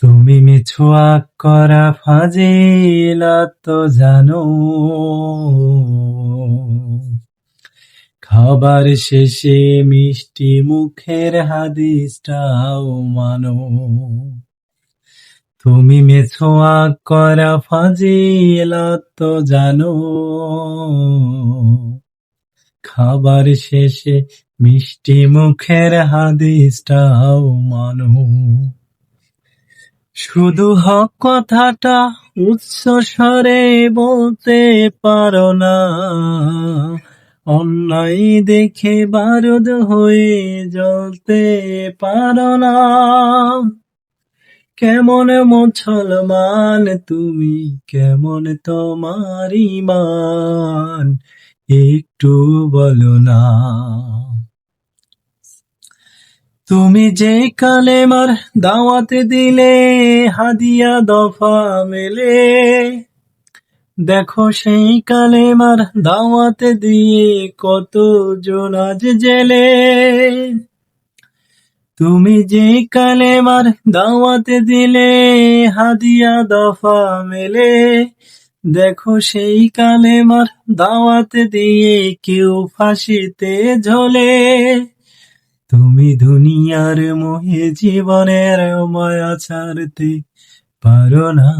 তুমি মিছোয়াক করা ফাজিলাত তো জানো, খাবার শেষে মিষ্টি মুখের হাদিসটাও মানো। তুমি মিছোয়াক করা ফাজিলাত তো জানো, খাবার শেষে মিষ্টি মুখের হাদিসটাও মানো। শুধু হক কথাটা উচ্চ স্বরে বলতে পারো না, অন্যায় দেখে বারুদ হয়ে জ্বলতে পারো না। কেমন মুসলমান তুমি, কেমন তোমার ঈমান, একটু বলো না। তুমি যে কালেমার দাওয়াত দিলে হাদিয়া দফা মেলে, দেখো সেই কালেমার দাওয়াত দিয়ে কতজন আজ জেলে। তুমি যে কালেমার দাওয়াত দিলে হাদিয়া দফা মেলে, দেখো সেই কালেমার দাওয়াত দিয়ে কেউ ফাঁসিতে ঝোলে। তুমি দুনিয়ার মোহে জীবনের মায়া ছাড়তে পারো না।